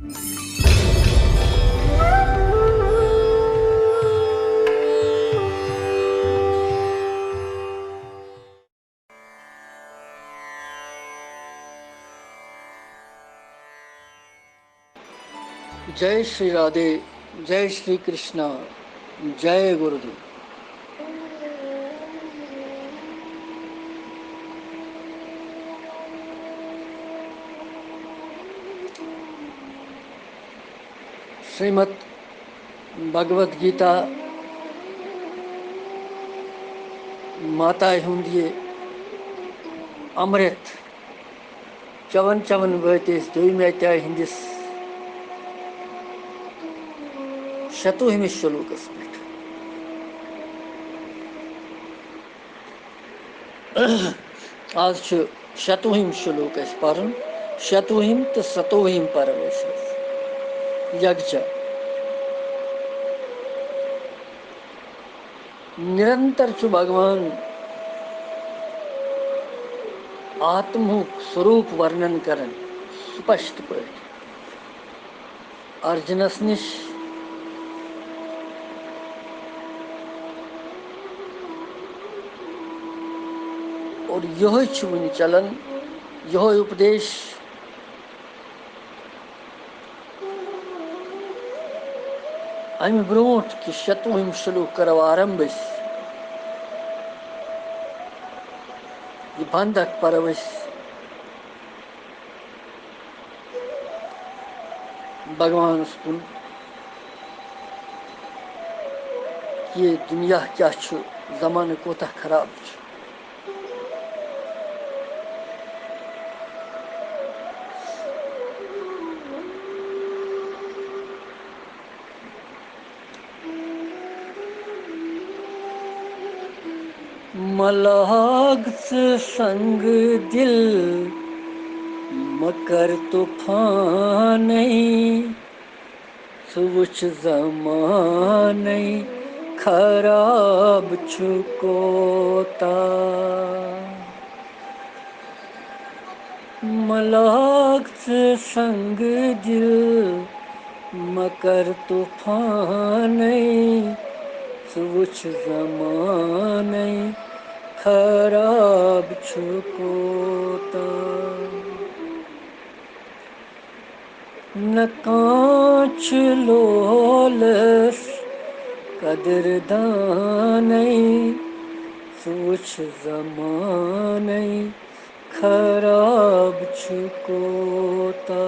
जय श्री राधे, जय श्री कृष्णा, जय गुरुदेव। श्रीमद् भगवद गीता माता हुंद अमृत चवन चवन वत दोम अध्याय हंदिस शतुहमिस श्लोकस पे। आज शतुहिम श्लोक पर्न शतुहिम तो सतोहिम पर यज्ञ निरंतर भगवान आत्मुक स्वरूप वर्णन करन स्पष्ट पे अर्जुनस निश और यह वन चलन यह उपदेश अमि ब्रोट कि शतुहिम श्लोक करो आरंभ यह बंधक पर भगवान कुन ये दुनिया क्या जमाने कोता खराब मलाग से संग दिल मकर तूफान सुवुच जमान खराब छुकोता मलाग से संग दिल मकर तूफान सुवुच जमान खराब छुकोता न कांच लोलस कदरदान सोच जमान खराब छुकोता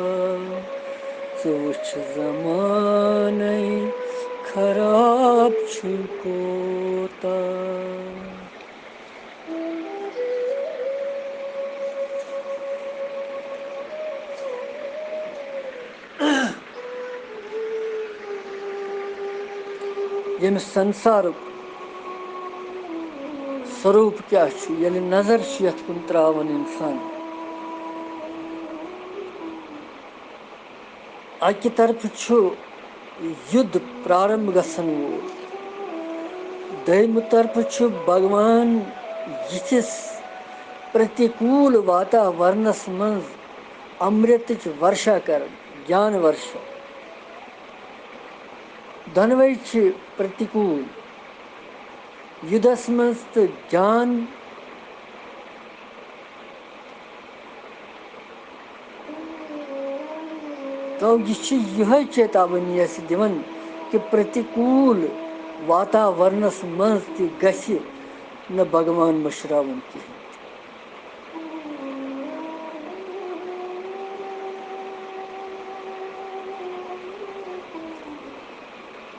सोच जमान खराब छुकोता यम संसार स्वरूप क्या ये नजर यथ कुन त्रावन इंसान अकि तरफ युद्ध प्रारंभ गसन वोल दम तरफ भगवान यिथिस प्रतिकूल वातावरणस मज अमृत वर्षा कर ज्ञान वर्षा दनवे प्रतिकूल युद्धस मज तो ज्ञान तो यह चेतावनी दिवन कि प्रतिकूल वातावरणस मज ति न भगवान मशरावन कहें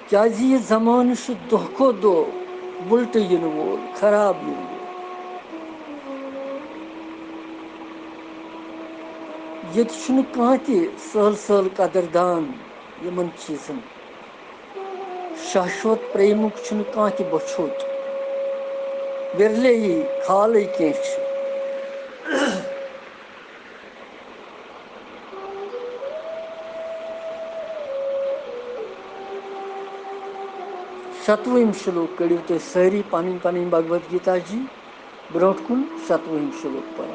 क्या यह जमान दह खो दह उल्ट इन वोल खराब इन वोल ये कह सहल सहल कदरदान यमन चीजन शाश्वत प्रेमुक कह बछोत विरले ही खाल कह शतवम श्लोक कड़ो तुम सारी पन पन भगवद गीता जी ब्रोट कुन शतवम श्लोक पर।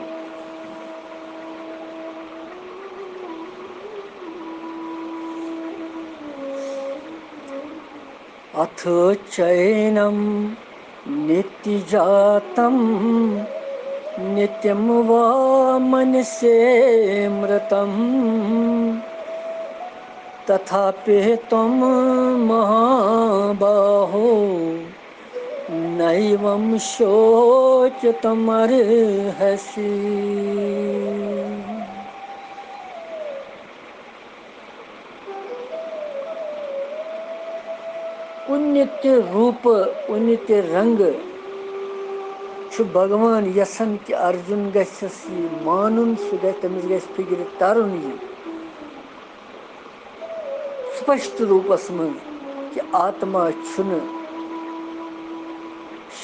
अथ चैनं नित्यजातं नित्यं वा मनुष्ये मृतं तथापि त्वं महाबाहो नैवं शोचितुमर्हसि। उन्नति रूप उन्नति रंग भगवान यसन कि अर्जुन गस मानुन सह तमिस गस फिक्र तरन स्पष्ट रूपस मं कि आत्मा छुन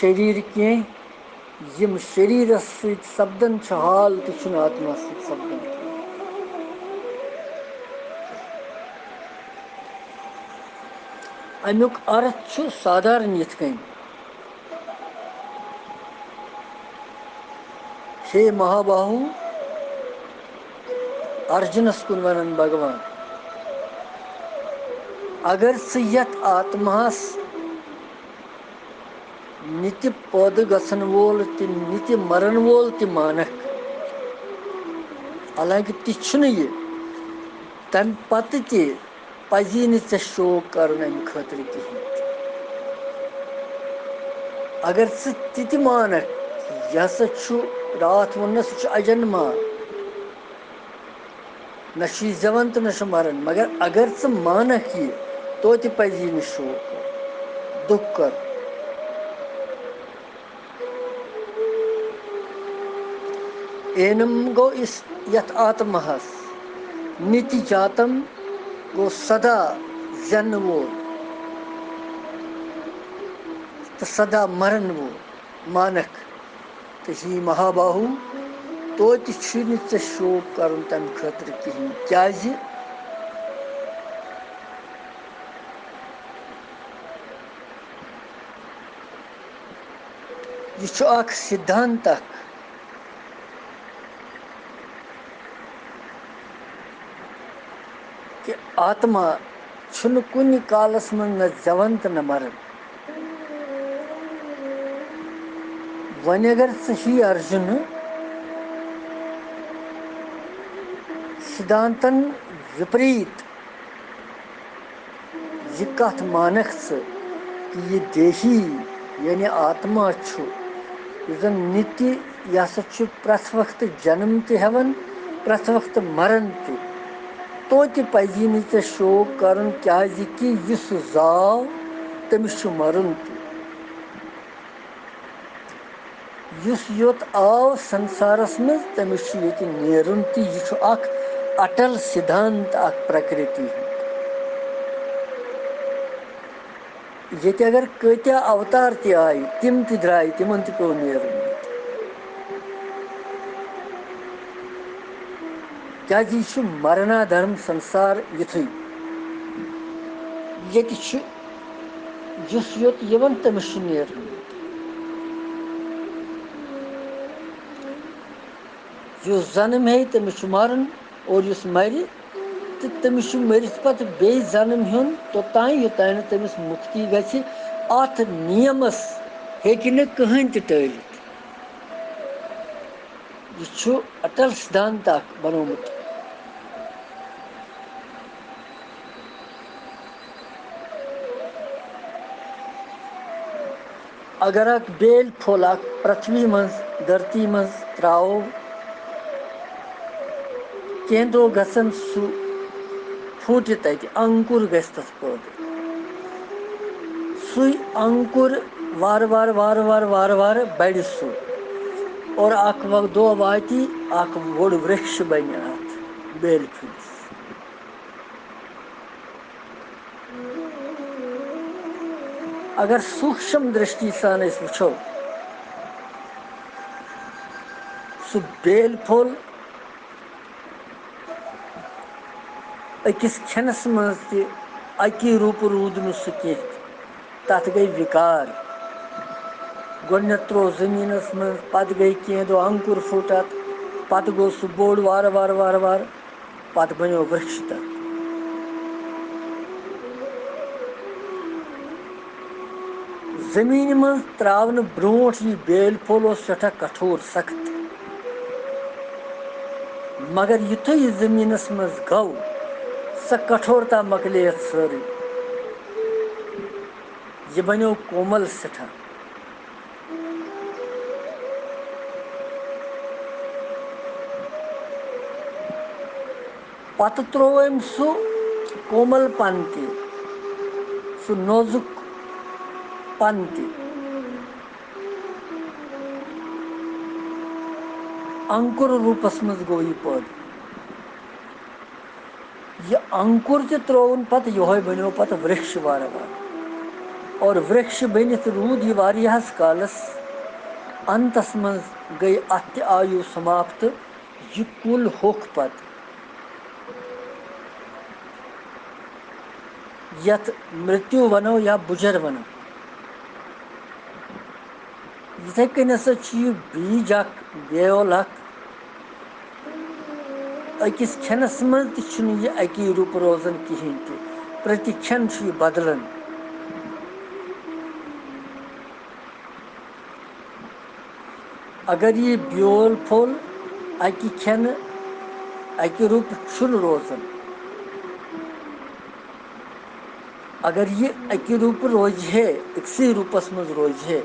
शरीर कह यम शरीरस सत सपदन हाल तुम आत्मा सत सपदन। अमुक अर्थ साधारण यथ कन हे महाबाहु अर्जुनस कुन वन भगवान अगर यथ आत्मास नित्य पौध गसन वोल नित्य मरण वोल मानक हालांकि तुन यह तम पत पजी न शोक कर अम खतर कहें अगर ति मानक यह हसा रात वोन सह अजन्मा न जवन तो न मरण मगर अगर मानक यह तो पजी न शोक दुख कर। एनम गो इस यथ आत्महस नित्य जातम गो सदा जन वोल तो सदा मरण वोल मानक तो ही महाबाहु तो शोक कर तम खतर कहें क्या यह सिद्धांत कि आत्मा छुन कुन कालस मन न जवन तो न मरण। वन अगर सही अर्जुन सिद्धांतन विपरीत यह कथ मानक कि यह देही यानी आत्मा जन नित्य यह हसा प्रथ वक्त जन्म तवन प्रथ वक्त मरण तो पजी न शोक कर क्या कि इस जाव तमिस मरुन युस योत आव संसारस मज तमिस ये नेरुन यह अटल सिद्धांत प्रकृति ये अगर कत्या अवतार आय तिम द्राय तिमन पे नेरुन क्या यह मरणाधर्म संसार युथु ये युस योत यवन तमिस नेरुन युस जन्म है तमिस मरन और युस मर तो तमिस मरित पत बे जन्म हेन तोतान योतान तमिस मुक्ति गि अत नियमस हेकि न कहीं टलित यह अटल सिद्धांत बनोमुत। अगर बेल फुल पृथ्वी मज धरती मज त्रो कह दो गसन सह फूट तत अंकुर गस तथ पौध सु अंकुर वार वार वार वार वार वार बड़ सह और दो वाति बोड़ वृक्ष बन अत बेल फुलिस। अगर सूक्ष्म दृष्टि सान वो सह बेल फुल अकिस खनस मज अकी रूप रूद न सह कह तथ गई विकार गोडनेथ त्रो जमीनस मज पत गई कह दो अंकुर फुट अत पत गो सह बोड़ वार वार वार वार पत बनो वृक्ष तथ। जमीन मं त्रावन ब्रोट यह बेल फल सठा कठोर सख्त, मगर युथै यह जमीनस मज गौ स कठोरता मकले सारी, यह बनो कोमल सठा। पत त्रोवम सु कोमल पन ते, सु नोजुक पन ते, अंकुर रूपस मज गो यह पद। यह अंकुर ते त्रोवन पत यह बनो पत वृक्ष वार वार, और वृक्ष बनित रूद यह वारियास कालस, अंतस मज गई अत आयु समाप्त, यह कुल होख पत यथ मृत्यु वनो या बुजर वनो। इथे कन हसा बीज बेल अकिस खेनस मज तह अकी रूप रोजान कहें ते, प्रति खेन बदलान। अगर यह ब्योल फल अकि खेन अकि रूप रोजान, अगर यह अकि रूप रोज है अक्सी रूपस मज रोज है,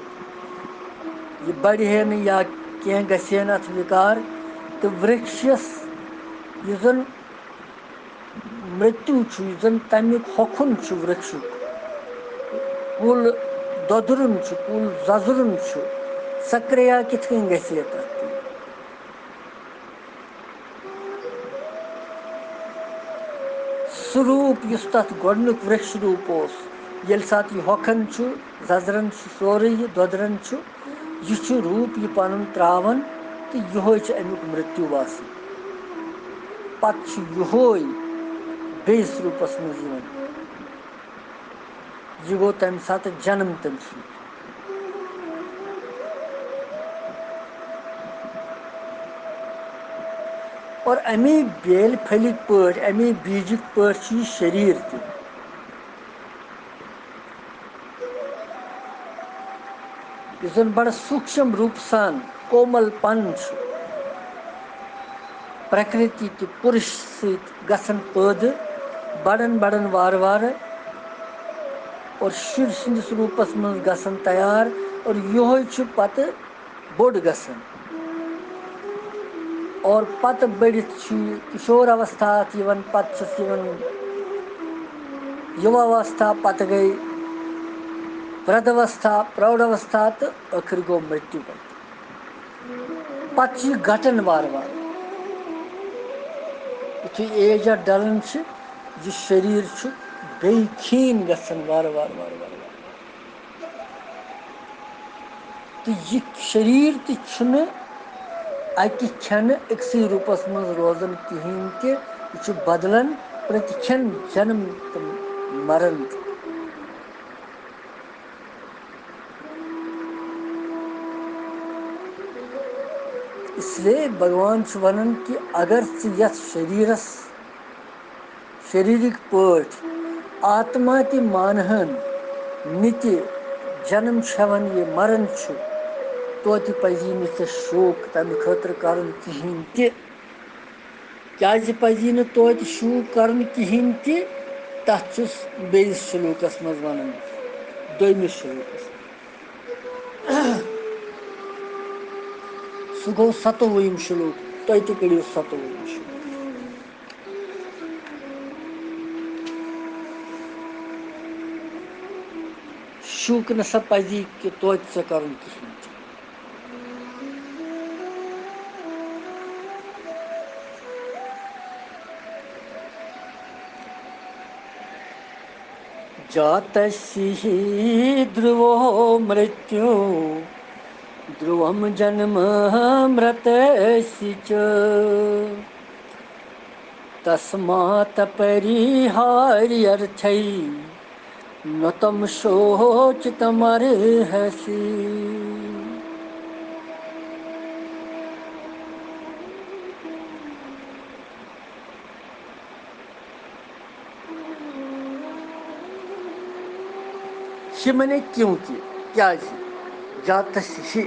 यह बढ़ है न या कह गहे अथ विकार, तो वृक्षस यह जन मृत्यु यह जन तमिक होखुन वृक्ष, कुल दोदरुन कुल जजरुन सक्रिया कित गहे तथ। स्वरूप इस तथ गोडनुक वृक्ष रूप ये सात यह होखन जजरन सोरे यह दोदरन यह रूप यह पन त्रावन, तो यह अमुक मृत्यु वासन। पत यह बेस रूपस मज यह गो तम सात जन्म तम सु। और अमे बेल फलिक पट अमे बीजिक पट शरीर ते, जन बड़ सूक्ष्म रूप सान कोमल पन प्रकृति कि पुरुष सन पद बड़न बड़न वार वार, और शुर सिंदिस रूपस मज गसन तैयार, और यह पत बोड़ गसन, और पत बढ़ित किशोर अवस्था पत युवावस्था, पत गई वृद्धावस्था प्रौढ़ावस्था, तो आखिर गो मृत्यु पत घटन वार वार। यु एज डलन यह शरीर बे खीन गसन वार वार वार वार वार, तो यह शरीर तह अकि खेन अक्सी रूपस मज रोजान कहें ते, यह बदलान प्रति खेन जन्म तो मरन। इसलिए भगवान वन कि अगर यथ शरीरस शरीरिक पट आत्मा ति मानहन नित्य जन्म हेवन ये मरन तो पजी न शोक तम खतर कर कहें ते, क्या पजी न तो शोक कर कहें ते, तथ बेस श्लोकस मज वन दोमिस श्लोकस सह गो 27 श्लोक, तुम तह करो 27 श्लोक। शूक न सा पजी कि तो स कर कहें। जातस्हि ध्रुवो मृत्यु ध्रुवम जन्म मृतस्य च, तस्मात् परिहार्यर्थै न तम शोचितमर्हसि। मने क्योंकि क्याज जातस ही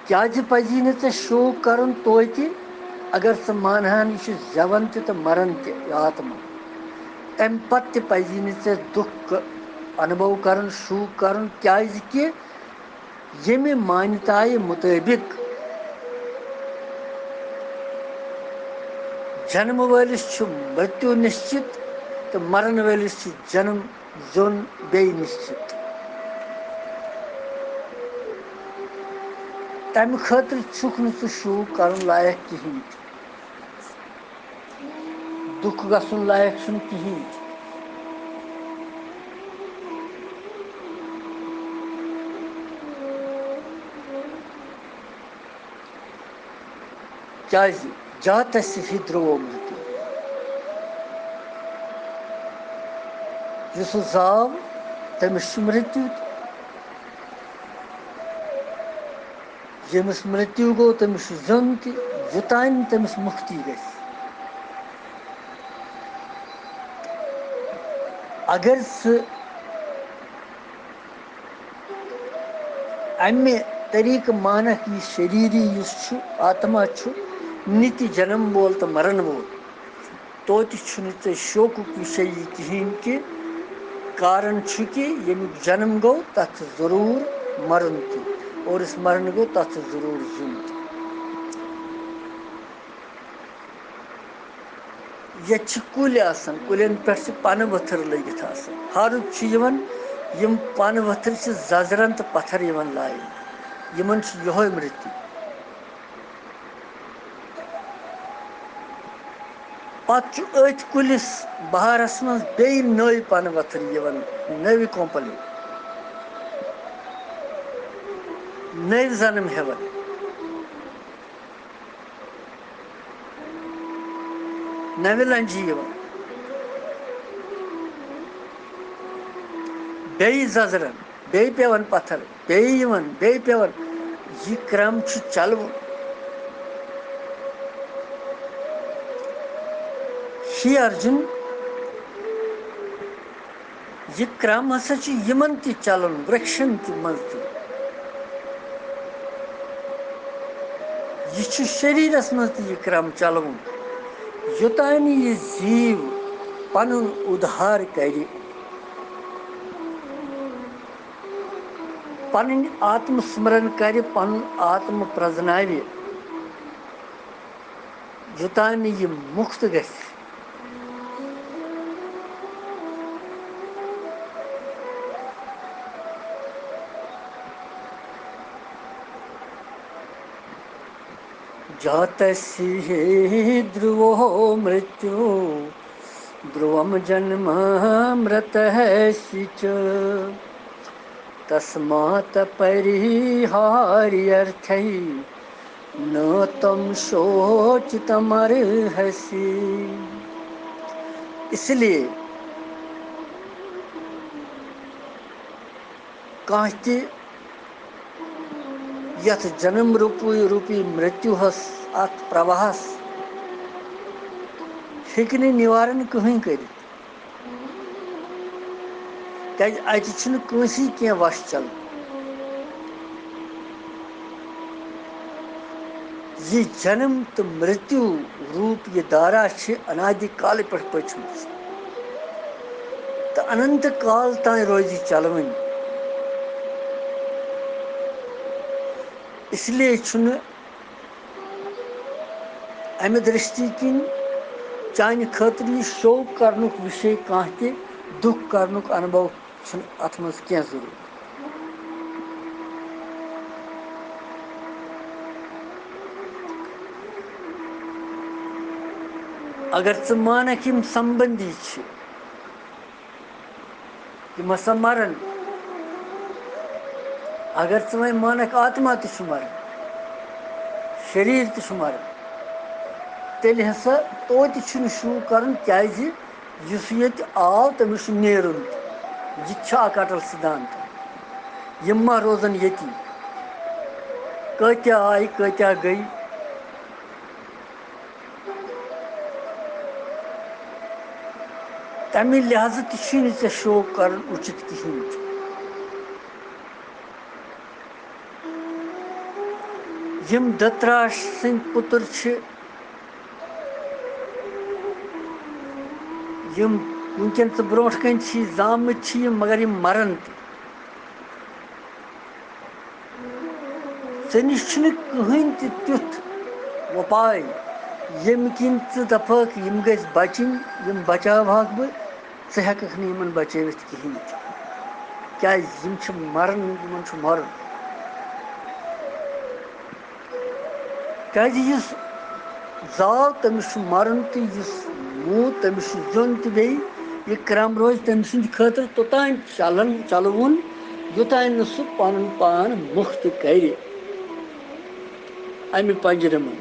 क्याज पजी ने चे शोक करन तोति अगर स मानहान यह जवन तो मरन आत्मा तम पत्त पजी ने चे दुख अनुभव करन शोक करन क्याज कि यमि मान्यताए मुताबिक जन्म वलिस मृत्यु निश्चित तो मरण वलिस जन्म जोन बे निश्चित तम खतर छुक न शोक कर लायक कहें दुख गसन लायक कहें क्या जात ही द्रवो मृत्यु जिस जाव तमिस मृत्यु यमिस मृत्यु गो तमिस जोन तुतान तमिस मुक्ति ग अगर अम्य तरीक मानक यह शरीरी आत्मा नित्य जन्म वोल तो मरण वोल तोत शोक विषय कहें कि कारण कि यमुक जन्म गो तथ जरूर मरण और इस मरण गो तथ जरूर जुन ये कुल कुलन पे पन वथर लगित हारुद यम पन वथर जजरन तो पत्थर लाइन यमन यो मृत्यु पत् अथ कुलिस बहारस मज बे नई पन वथर नव कोंपल नव जन्म हेवन नव लंजी बे जजरन बे पेवन पत्थर बे पेवन यह क्रम चलव ही अर्जुन यह क्रम हसा यमन चलन वृक्षन मज यह शरीरस मज यह क्रम चलवन योतान यह जीव पन उद्धार कर पन आत्मस्मरण कर पन आत्म प्रजनाव योतान यह मुक्त ग जातस्य ध्रुवो मृत्यु ध्रुवम जन्म मृतः च तस्मात् परिहार्यर्थै न तम शोचितमर्हसि। इसलिए कांति यथ जन्म रूपी मृत्यु अत प्रवाहस हेक निवारण कहीं कर अतसी क्या वश चल यह जन्म तो मृत्यु रूप यह दारा अनादि काल पे पचम तो अनंत काल तान रोज चलवन इसलिए अमि दृष्टि किन चान खतर यह शोक करन विषय कह दुख करन अनुभव अत मज क्या जरूरत। अगर च मानक यम संबंधी यम हसा मरन अगर च वह मानक आत्मा तो मरन शरीर तो मरन तेल हसा तोत शोक करन क्या आव तमिस नेरुन यह अटल सिद्धांत यम मा रोजन यति कत्या आय कत्या गई तमें लिहाज ते शोक कर उचित कहें। यम धृतराष्ट्र सिंह पुत्र छ यम वुनकन ब्रोट कन जामत मगर यम मरन निश कहीं तुथ उपाय यम किन दपक यम गज बचन यम बचावक बह हेक बचवित कहें क्या मरन मरन क्या जाव तमिस मरन तो मूत तमिस जोन तो बे यह क्रम रोज तम सद खतर तोतान चलवन योतान न सह पन पान मुक्त कर अमि पंजर मं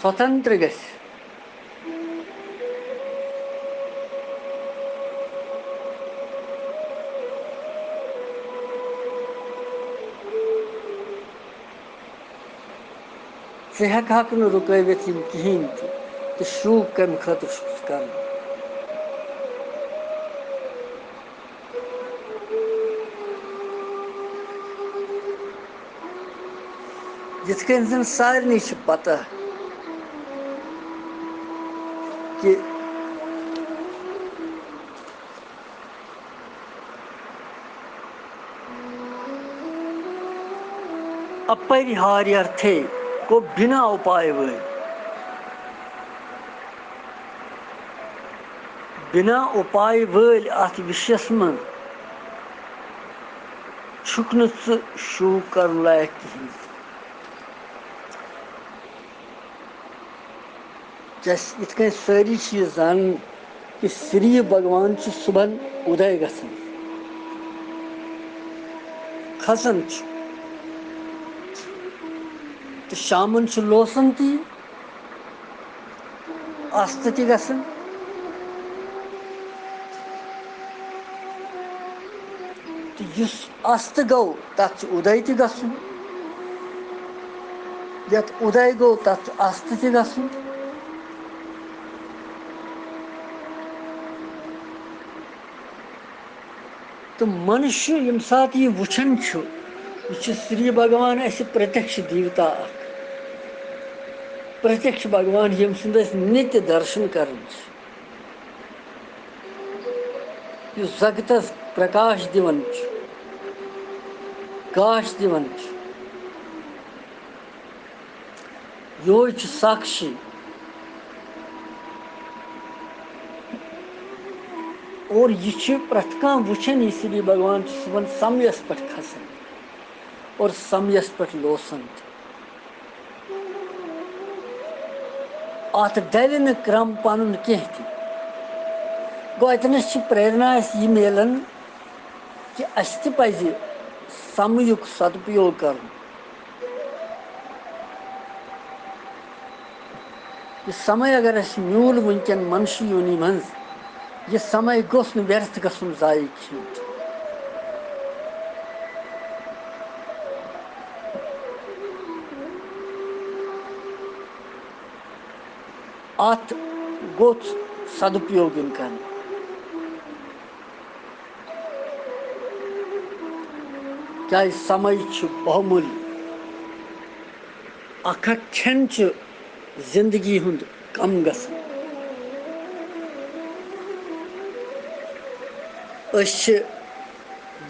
स्वतंत्र गस हेक न रुकवित कहें तो शूक कम खतर कर जिथ कन जन सारे पता कि अपरिहार्यर्थे को बिना उपाय वल बिना उपाय वल अत विषयस मन छुक न शू कर लायक कहें जैस इत सारी जान कि श्री भगवान सुबह उदय गसन खसन तो शामन लोसन ती अस्त ती गसन तो अस्त गो तथ उदय ती गसन यत उदय गो तथ अस्त ती गसन तो मनुष्य यम सात यह वुछन यह श्री भगवान अस प्रत्यक्ष देवता प्रत्यक्ष भगवान यम सद नित्य दर्शन कर जगत प्रकाश दिवन गाश दिवन योज साक्षी और यह प्रथ कह वुछन यह श्री भगवान सुबह समयस पे खसन और समयस पे लोसन अत डल न क्रम पन कह गो अतनस प्रेरणा यह मिलान कि अस पज समयुक सदुपयोग कर समय अगर अस मूल वनकन मनुष्य योनि मं यह समय गोस न व्यर्थ गसन जाय कहें अत गो सदुपयोग कर क्या समय बहुमूल्य अख क्षण जिंदगी हुंद कम गसन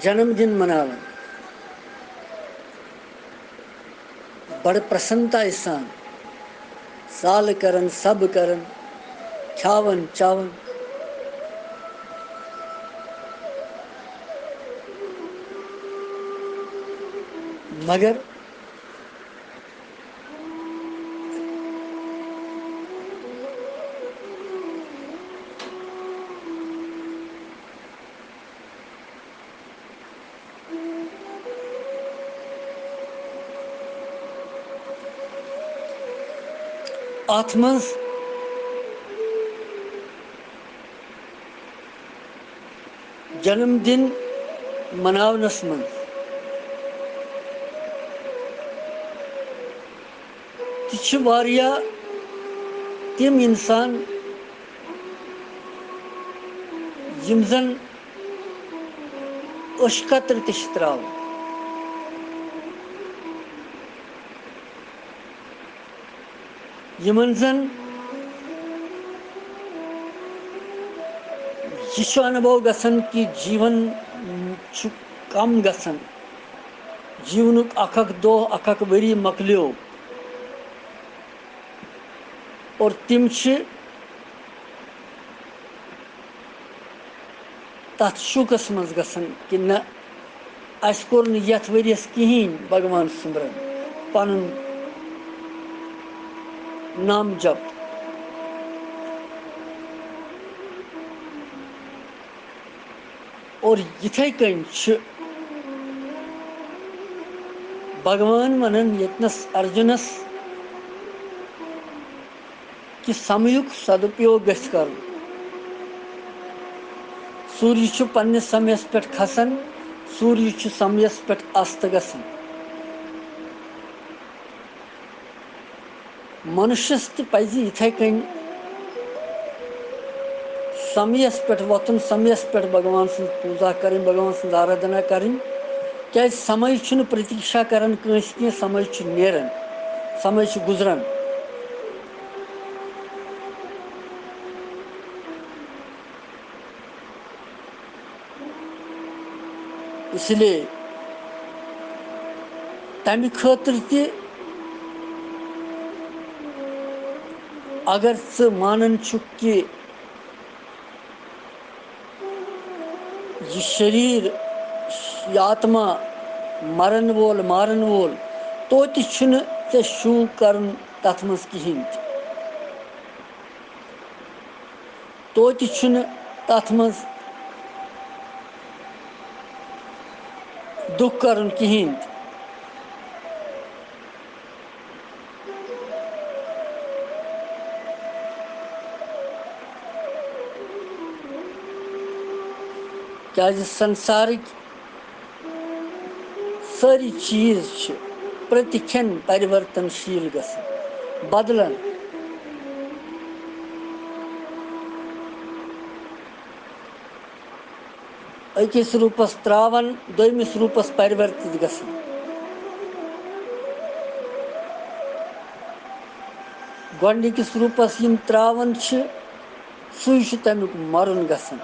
जन्मदिन मनावन बड़ प्रसन्नता सान साल करन सब करन खावन चावन मगर अत मं जन्मदिन मनावनस मं तिम इंसान यम जन कतर त्रा यमन जन यह अनुभव गसन कि जीवन कम गसन, जीवन अख दो अख वरी मकलियो और तिम तथ शुकस मज गसन कि न अस कोर न यथ वरियस कहीं भगवान सुमरन पन नाम जप। और यथे कन भगवान वनन यतनस अर्जुनस कि समयुक सदुपयोग गछ कर। सूर्य पन्ने समयस पे खसन, सूर्य समयस पे अस्त गसन। मनुष्यस तज इथे कन समयस पे वोतुन, समयस पे भगवान सं पूजा करें, भगवान सं आराधना करें। क्या समय प्रतीक्षा करान कंस की, समय नेरन, समय गुजरान। इसलिए तमि खतर ति अगर च मानन छुक कि यह शरीर, यह आत्मा मरन वोल मारन वोल, तो ते शूक करन तथ मज कहीं, तो तथ मज दुख करन कहीं। क्या संसारिक सारी चीज प्रतिक्षण परिवर्तनशील गसन, बदलन। अकिस रूपस त्रावन दोयमिस रूपस परिवर्तित गसन। गोडनिकिस रूपस यम त्रावन सुई तमुक मरुन गसन,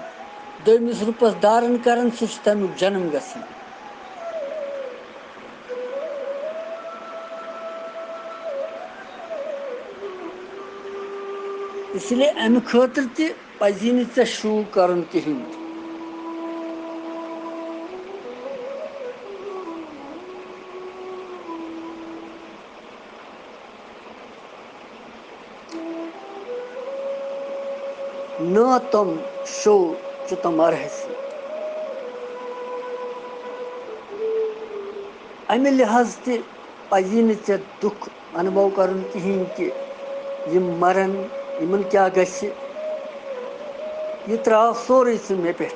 दोयमिस रूपस धारण करन सु तमुक जन्म गसन। इसलिए अमि खतर ति पजी न चे शूक करन कहीं। न तुम शो जो तुम अर्हसी। अमि लिहाज ति पजी न चे दुख अनुभव करन कहीं कि यम मरन, यमन क्या गछ, यह त्राव सोरे मे पे।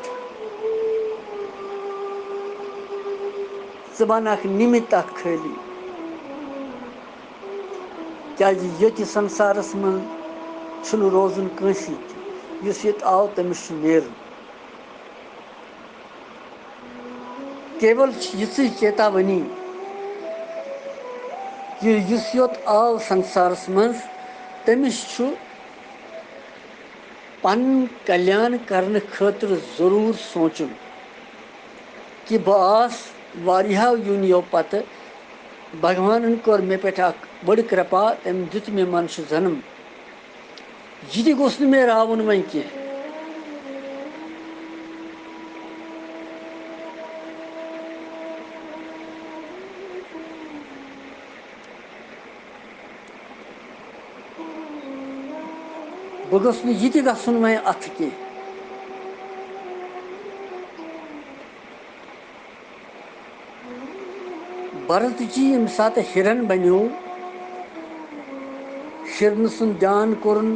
बन निमित खाली, क्या ये संसारस मन रोजन कंसी युस ये आव तमिस नेरन। केवल यी चेतावनी कि युस योत आव संसारस मज तमिस पन कल्याण करने खतर जरूर सोचुन कि बह आस वारियाहो युनियो पत भगवान कोर मे पे बड़ कृपा, तम दुत मे मनुष्य जन्म। यह गोस मे रावन वह कह। बह गोस यह गन वह अथ कह। भरत जी यम सात हिरन बनो, हिरन सुन ध्यान कोरन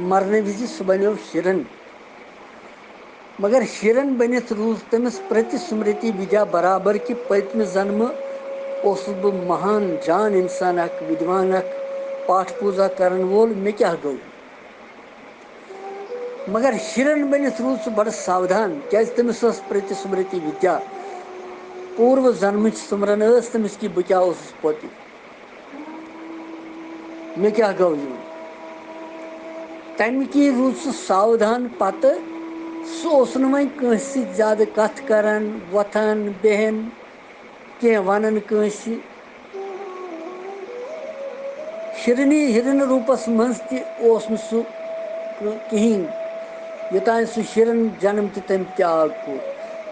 मरने विज सह बनो हिरन। मगर हिरन बनित रूज तमिस प्रति स्मृति विद्या बराबर कि पत्म जन्म ओसुस बह महान जान इंसान, विद्वान, पाठ पूजा करन वोल, मे क्या गो। मगर हिरन बनित रूज सह बड़ सावधान, क्या तमिस प्रति स्मृति विद्या, पूर्व जन्म सुमरन तमिस कि बह क्या पोत। मे क्या गौ यूं तम की रूद सह सावधान पत सह वह कंस ज्यादा कथ करान वथान बेहन कह वन कंस हिरन रूपस मज तस कहें योतान सह हिरन जन्म तम त्याग कोर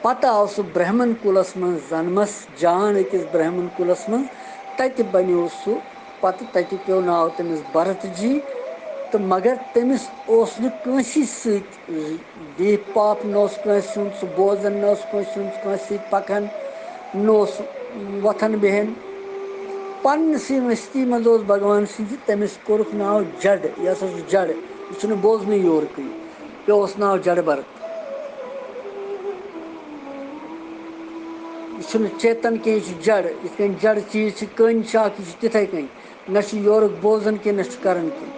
पत आव सह ब्राह्मण कुलस मज जन्मस जान अकिस ब्राह्मण कुलस मज तत बनो सह पत तत पे नाव तमिस भरत जी तो मगर तमिस दी पाप न बोजन न पकान न वथन बेहन पन्नसी मस्ती मज भगवान सि तमिस कोरुक नाव जड यह जड यह बोजन योरक पे नाव जड़ भरत यह चेतन कह जड़ इत जड़ चीज कन तिथे कन न योरुक बोजन कह न करन कह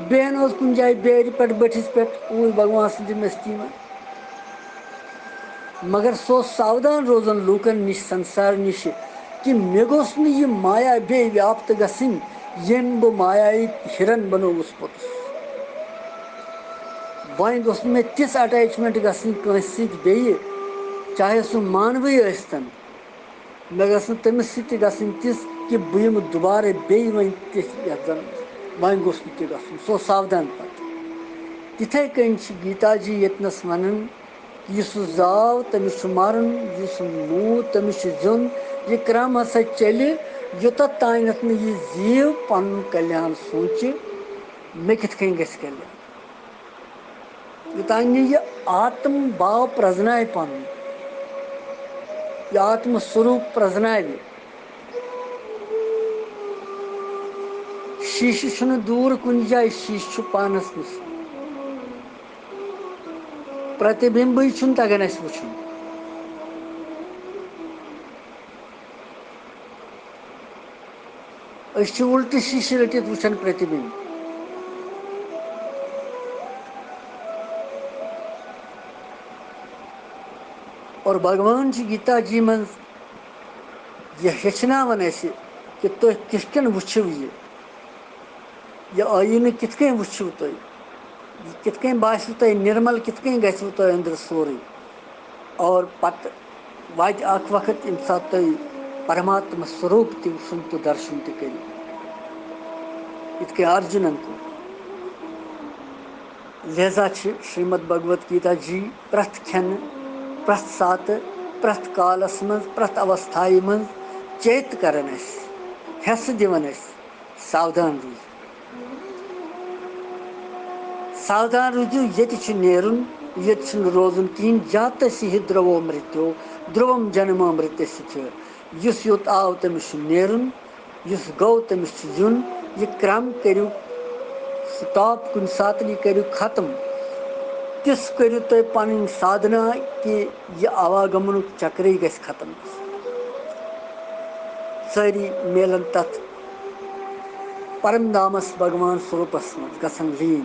बेहन कुन जाए बेर पे बठिस पे ऊर भगवान सद मस्ती में मगर सो सावधान रोजन लूकन निश संसार निश कि मे गोस यह माया बे व्याप्त गसिन येन बह माया हिरन बनोवस पोतस वह गोस मे तिस अटैचमेंट गसिन कंस बे चाहे सह मानवी यस्तन मे गस तमिस सत गसिन तिस कि बह यम दोबारा बे वन तिथ यथ जन वह गोस नुह गसन सो सावधान पत तिथे कन गीता जी यतनस वनान यह जाव तमिस मरन यह मूद तमिस जुन यह क्रम हसा चल योतत तानत न यह जीव पन कल्याण सोच मे कित कन गस कल्याण योतान यह आत्म भाव प्रजनाय पन यह आत्म स्वरूप प्रजनाय शीश दूर कुन जाए शीश पानस नश प्रतिबिंब तगन अस वुचन उल्ट शीश रटित वुचन प्रतिबिंब और भगवान जी गीता जी मं यह हेचनावन कि तुम किस कन वुचो यह आईन कित कन वुचो तुम कित कन बासो तुम निर्मल कित कन गो तुम अंदर सोरे और पत वात अख वक्त यम सात तुम परमात्मा स्वरूप त वुचन तो दर्शन त कर इत अर्जुनन को लिहाजा श्रीमद भगवत गीता जी प्रथ खन प्रथ सात प्रथ कालस मज प्रथ अवस्थाई मज चेत करन हेस दिवन सावधान रूज सावधान रूजू ये नेरुन ये रोजन कहें जात हि ध्रुवो मृत्यो ध्रुवम जन्म मृत्य युस योत आव तमिस नेरुन युस गो तमिस युन यह क्रम करू स्टॉप कुन सात यह करू खत्म तिस करू तुम पन साधना कि यह आवागमन चक्र गस खत्म सारी मेलन तथ परम धामस भगवान स्वरूपस मज गसन लीन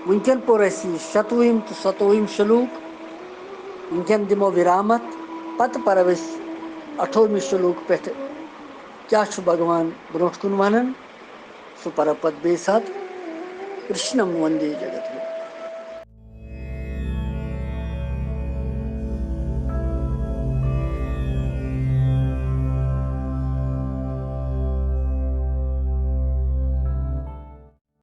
वनकन पोर 27 तो 27 श्लोक वनकन दिमो विरामत पत पर 28वें श्लोक पे क्या भगवान ब्रोट कुन वनान सह पर पत बे सात कृष्णम वंदे जगत।